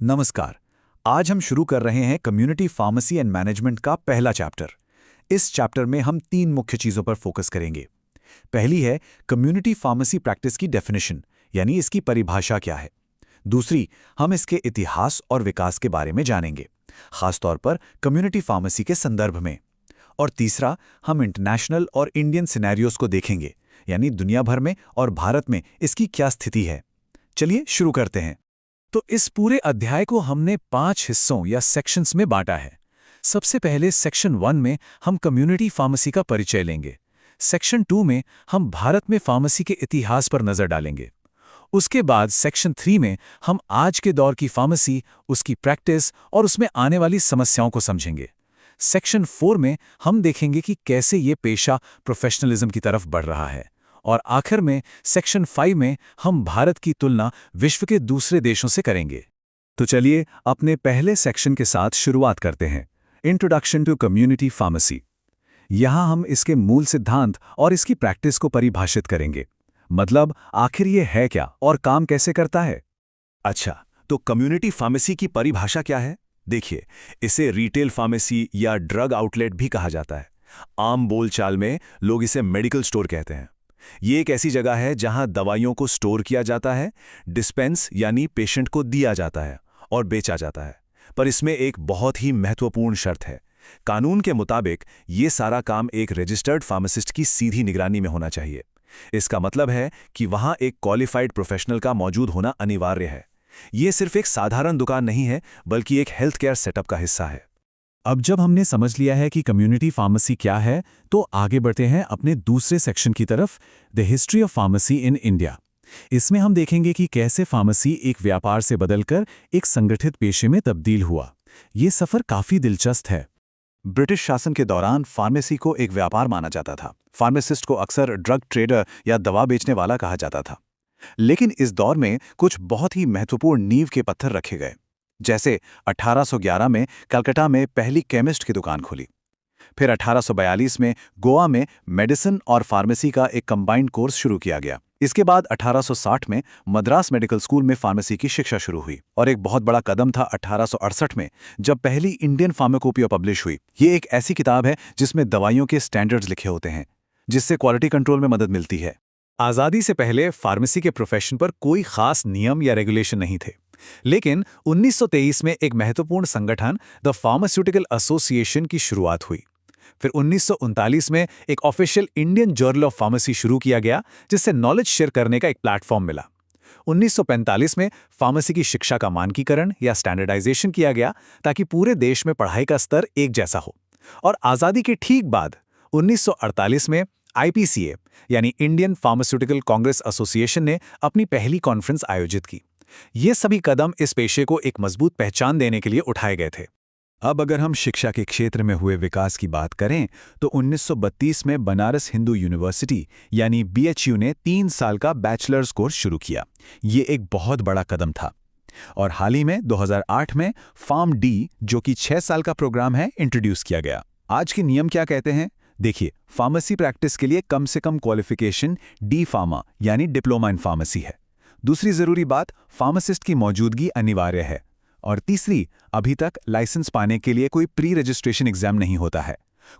नमस्कार। आज हम शुरू कर रहे हैं कम्युनिटी फार्मेसी एंड मैनेजमेंट का पहला चैप्टर। इस चैप्टर में हम तीन मुख्य चीजों पर फोकस करेंगे। पहली है कम्युनिटी फार्मेसी प्रैक्टिस की डेफिनेशन, यानी इसकी परिभाषा क्या है। दूसरी, हम इसके इतिहास और विकास के बारे में जानेंगे, खासतौर पर कम्युनिटी फार्मेसी के संदर्भ में। और तीसरा, हम इंटरनेशनल और इंडियन सिनेरियोज को देखेंगे, यानी दुनिया भर में और भारत में इसकी क्या स्थिति है। चलिए शुरू करते हैं। तो इस पूरे अध्याय को हमने 5 हिस्सों या सेक्शंस में बांटा है। सबसे पहले सेक्शन 1 में हम कम्युनिटी फार्मेसी का परिचय लेंगे। सेक्शन 2 में हम भारत में फार्मेसी के इतिहास पर नजर डालेंगे। उसके बाद सेक्शन 3 में हम आज के दौर की फार्मेसी, उसकी प्रैक्टिस और उसमें आने वाली समस्याओं को समझेंगे। सेक्शन 4 में हम देखेंगे कि कैसे ये पेशा प्रोफेशनलिज्म की तरफ बढ़ रहा है। और आखिर में सेक्शन 5 में हम भारत की तुलना विश्व के दूसरे देशों से करेंगे। तो चलिए अपने पहले सेक्शन के साथ शुरुआत करते हैं, इंट्रोडक्शन टू कम्युनिटी फार्मेसी। यहाँ हम इसके मूल सिद्धांत और इसकी प्रैक्टिस को परिभाषित करेंगे। मतलब आखिर ये है क्या और काम कैसे करता है। अच्छा, तो कम्युनिटी फार्मेसी की परिभाषा क्या है? देखिए, इसे रिटेल फार्मेसी या ड्रग आउटलेट भी कहा जाता है। आम बोलचाल में लोग इसे मेडिकल स्टोर कहते हैं। ये एक ऐसी जगह है जहां दवाइयों को स्टोर किया जाता है, डिस्पेंस यानी पेशेंट को दिया जाता है और बेचा जाता है। पर इसमें एक बहुत ही महत्वपूर्ण शर्त है। कानून के मुताबिक ये सारा काम एक रजिस्टर्ड फार्मासिस्ट की सीधी निगरानी में होना चाहिए। इसका मतलब है कि वहां एक क्वालिफाइड प्रोफेशनल का मौजूद होना अनिवार्य है। ये सिर्फ एक साधारण दुकान नहीं है, बल्कि एक हेल्थ केयर सेटअप का हिस्सा है। अब जब हमने समझ लिया है कि कम्युनिटी फार्मेसी क्या है, तो आगे बढ़ते हैं अपने दूसरे सेक्शन की तरफ, the history of pharmacy in India. इसमें हम देखेंगे कि कैसे फार्मेसी एक व्यापार से बदलकर एक संगठित पेशे में तब्दील हुआ। ये सफर काफी दिलचस्प है। ब्रिटिश शासन के दौरान फार्मेसी को एक व्यापार माना जाता था। फार्मासिस्ट को अक्सर ड्रग ट्रेडर या दवा बेचने वाला कहा जाता था। लेकिन इस दौर में कुछ बहुत ही महत्वपूर्ण नींव के पत्थर रखे गए। जैसे 1811 में कलकत्ता में पहली केमिस्ट की दुकान खुली। फिर 1842 में गोवा में मेडिसिन और फार्मेसी का एक कंबाइंड कोर्स शुरू किया गया। इसके बाद 1860 में मद्रास मेडिकल स्कूल में फार्मेसी की शिक्षा शुरू हुई। और एक बहुत बड़ा कदम था 1868 में, जब पहली इंडियन फार्माकोपिया पब्लिश हुई। ये एक ऐसी किताब है जिसमें दवाइयों के स्टैंडर्ड्स लिखे होते हैं, जिससे क्वालिटी कंट्रोल में मदद मिलती है। आज़ादी से पहले फार्मेसी के प्रोफेशन पर कोई खास नियम या रेगुलेशन नहीं थे। लेकिन 1923 में एक महत्वपूर्ण संगठन द फार्मास्यूटिकल एसोसिएशन की शुरुआत हुई। फिर 1939 में एक official Indian journal of pharmacy शुरू किया गया, जिससे नॉलेज शेयर करने का एक प्लेटफॉर्म मिला। 1945 में फार्मेसी की शिक्षा का मानकीकरण या स्टैंडर्डाइजेशन किया गया, ताकि पूरे देश में पढ़ाई का स्तर एक जैसा हो। और आज़ादी के ठीक बाद 1948 में आईपीसीए यानी इंडियन फार्मास्यूटिकल कांग्रेस एसोसिएशन ने अपनी पहली कॉन्फ्रेंस आयोजित की। ये सभी कदम इस पेशे को एक मजबूत पहचान देने के लिए उठाए गए थे। अब अगर हम शिक्षा के क्षेत्र में हुए विकास की बात करें, तो 1932 में बनारस हिंदू यूनिवर्सिटी यानी बीएचयू ने 3 साल का बैचलर्स कोर्स शुरू किया। ये एक बहुत बड़ा कदम था। और हाल ही में 2008 में फार्म डी, जो कि 6 साल का प्रोग्राम है, इंट्रोड्यूस किया गया। आज के नियम क्या कहते हैं? देखिए, फार्मेसी प्रैक्टिस के लिए कम से कम क्वालिफिकेशन डी फार्मा यानी डिप्लोमा इन फार्मेसी है। दूसरी जरूरी बात, फार्मासिस्ट की मौजूदगी अनिवार्य है। और तीसरी, अभी तक लाइसेंस पाने के लिए कोई प्री रजिस्ट्रेशन एग्जाम नहीं होता है।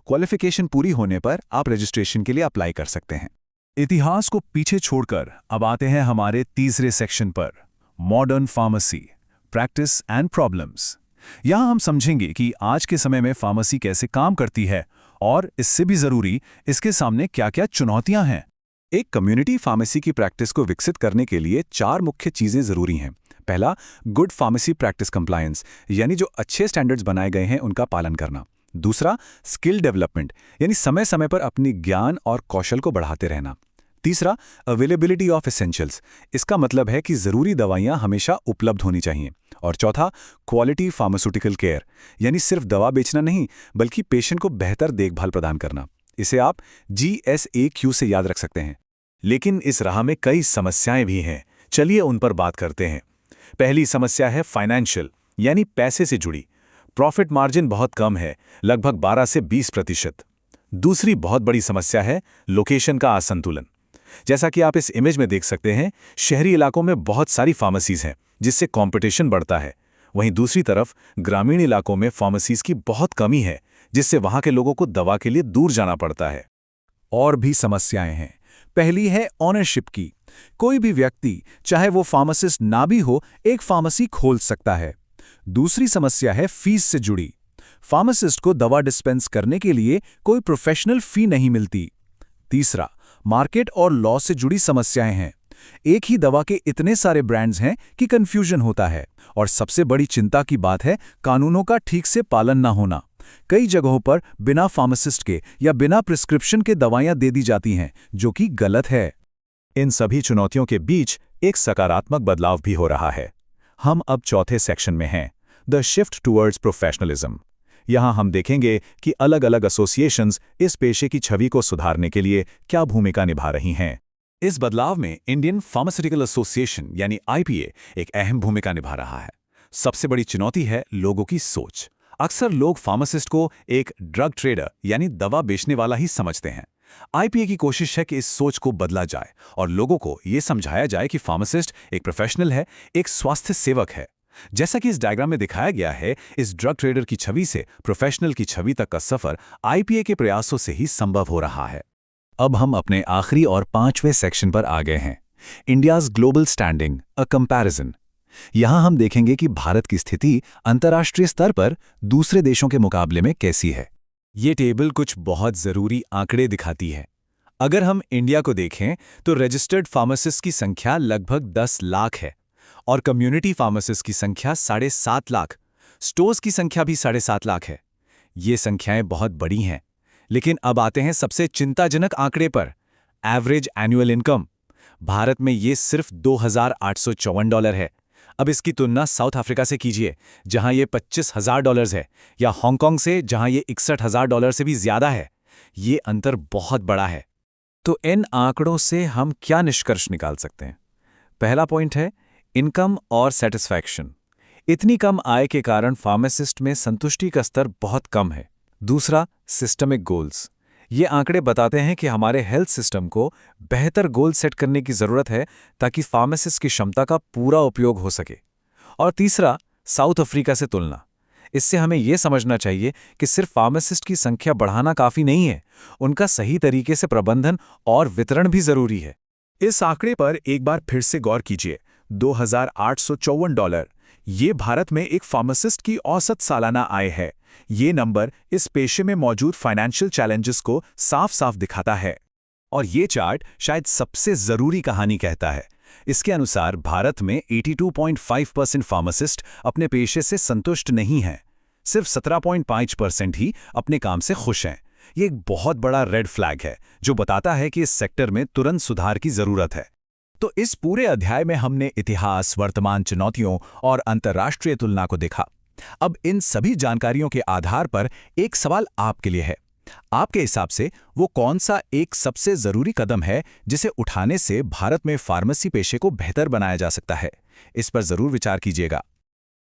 क्वालिफिकेशन पूरी होने पर आप रजिस्ट्रेशन के लिए अप्लाई कर सकते हैं। इतिहास को पीछे छोड़कर अब आते हैं हमारे तीसरे सेक्शन पर, modern pharmacy, practice and problems. यहां हम समझेंगे कि आज के समय में फार्मेसी कैसे काम करती है और इससे भी जरूरी, इसके सामने क्या-क्या चुनौतियां हैं। एक कम्युनिटी फार्मेसी की प्रैक्टिस को विकसित करने के लिए 4 मुख्य चीजें जरूरी हैं। पहला, गुड फार्मेसी प्रैक्टिस कंप्लायंस, यानी जो अच्छे स्टैंडर्ड्स बनाए गए हैं उनका पालन करना। दूसरा, स्किल डेवलपमेंट, यानी समय समय पर अपनी ज्ञान और कौशल को बढ़ाते रहना। तीसरा, अवेलेबिलिटी ऑफ एसेंशियल्स, इसका मतलब है कि जरूरी दवाइयां हमेशा उपलब्ध होनी चाहिए। और चौथा, क्वालिटी फार्मास्यूटिकल केयर, यानी सिर्फ दवा बेचना नहीं, बल्कि पेशेंट को बेहतर देखभाल प्रदान करना। इसे आप GSAQ से याद रख सकते हैं। लेकिन इस राह में कई समस्याएं भी हैं। चलिए उन पर बात करते हैं। पहली समस्या है फाइनेंशियल, यानी पैसे से जुड़ी। प्रॉफिट मार्जिन बहुत कम है, लगभग 12 से 20%। दूसरी बहुत बड़ी समस्या है लोकेशन का असंतुलन। जैसा कि आप इस इमेज में देख सकते हैं, शहरी इलाकों में बहुत सारी फार्मेसीज हैं, जिससे कंपटीशन बढ़ता है। वहीं दूसरी तरफ ग्रामीण इलाकों में फार्मेसीज की बहुत कमी है, जिससे वहां के लोगों को दवा के लिए दूर जाना पड़ता है। और भी समस्याएं हैं। पहली है ऑनरशिप की। कोई भी व्यक्ति, चाहे वो फार्मासिस्ट ना भी हो, एक फार्मेसी खोल सकता है। दूसरी समस्या है फीस से जुड़ी। फार्मासिस्ट को दवा डिस्पेंस करने के लिए कोई प्रोफेशनल फी नहीं मिलती। तीसरा, मार्केट और लॉ से जुड़ी समस्याएं हैं। एक ही दवा के इतने सारे ब्रांड्स हैं कि कंफ्यूजन होता है। और सबसे बड़ी चिंता की बात है कानूनों का ठीक से पालन ना होना। कई जगहों पर बिना फार्मासिस्ट के या बिना प्रिस्क्रिप्शन के दवाइयां दे दी जाती हैं, जो कि गलत है। इन सभी चुनौतियों के बीच एक सकारात्मक बदलाव भी हो रहा है। हम अब चौथे सेक्शन में हैं, द शिफ्ट टुवर्ड्स प्रोफेशनलिज्म। यहाँ हम देखेंगे कि अलग-अलग एसोसिएशंस इस पेशे की छवि को सुधारने के लिए क्या भूमिका निभा रही हैं। इस बदलाव में इंडियन फार्मास्यूटिकल एसोसिएशन यानी आईपीए एक अहम भूमिका निभा रहा है। सबसे बड़ी चुनौती है लोगों की सोच। अक्सर लोग फार्मासिस्ट को एक ड्रग ट्रेडर यानी दवा बेचने वाला ही समझते हैं। आईपीए की कोशिश है कि इस सोच को बदला जाए और लोगों को ये समझाया जाए कि फार्मासिस्ट एक प्रोफेशनल है, एक स्वास्थ्य सेवक है। जैसा कि इस डायग्राम में दिखाया गया है, इस ड्रग ट्रेडर की छवि से प्रोफेशनल की छवि तक का सफर आईपीए के प्रयासों से ही संभव हो रहा है। अब हम अपने आखिरी और 5वें सेक्शन पर आ गए हैं, India's global standing, a comparison. यहां हम देखेंगे कि भारत की स्थिति अंतर्राष्ट्रीय स्तर पर दूसरे देशों के मुकाबले में कैसी है। ये टेबल कुछ बहुत जरूरी आंकड़े दिखाती है। अगर हम इंडिया को देखें तो रजिस्टर्ड फार्मासिस्ट की संख्या लगभग 10 लाख है और कम्युनिटी फार्मासिस्ट की संख्या 7.5 लाख, स्टोर्स की संख्या भी 7.5 लाख है। ये संख्याएं बहुत बड़ी हैं, लेकिन अब आते हैं सबसे चिंताजनक आंकड़े पर, एवरेज एनुअल इनकम। भारत में ये सिर्फ $2,854 है। अब इसकी तुलना साउथ अफ्रीका से कीजिए, जहां ये $25,000 है, या हांगकांग से, जहां ये $61,000 से भी ज्यादा है। ये अंतर बहुत बड़ा है। तो इन आंकड़ों से हम क्या निष्कर्ष निकाल सकते हैं? पहला पॉइंट है इनकम और सेटिस्फैक्शन। इतनी कम आय के कारण फार्मासिस्ट में संतुष्टि का स्तर बहुत कम है। दूसरा, सिस्टमिक गोल्स। ये आंकड़े बताते हैं कि हमारे हेल्थ सिस्टम को बेहतर गोल सेट करने की जरूरत है ताकि फार्मासिस्ट की क्षमता का पूरा उपयोग हो सके। और तीसरा, साउथ अफ्रीका से तुलना। इससे हमें यह समझना चाहिए कि सिर्फ फार्मासिस्ट की संख्या बढ़ाना काफी नहीं है, उनका सही तरीके से प्रबंधन और वितरण भी जरूरी है। इस आंकड़े पर एक बार फिर से गौर कीजिए, $2,854। ये भारत में एक फार्मासिस्ट की औसत सालाना आय है। ये नंबर इस पेशे में मौजूद फाइनेंशियल चैलेंजेस को साफ साफ दिखाता है। और ये चार्ट शायद सबसे जरूरी कहानी कहता है। इसके अनुसार भारत में 82.5% फार्मासिस्ट अपने पेशे से संतुष्ट नहीं हैं। सिर्फ 17.5% ही अपने काम से खुश हैं। ये एक बहुत बड़ा रेड फ्लैग है, जो बताता है कि इस सेक्टर में तुरंत सुधार की जरूरत है। तो इस पूरे अध्याय में हमने इतिहास, वर्तमान चुनौतियों और अंतर्राष्ट्रीय तुलना को देखा। अब इन सभी जानकारियों के आधार पर एक सवाल आपके लिए है। आपके हिसाब से वो कौन सा एक सबसे जरूरी कदम है जिसे उठाने से भारत में फार्मेसी पेशे को बेहतर बनाया जा सकता है? इस पर जरूर विचार कीजिएगा।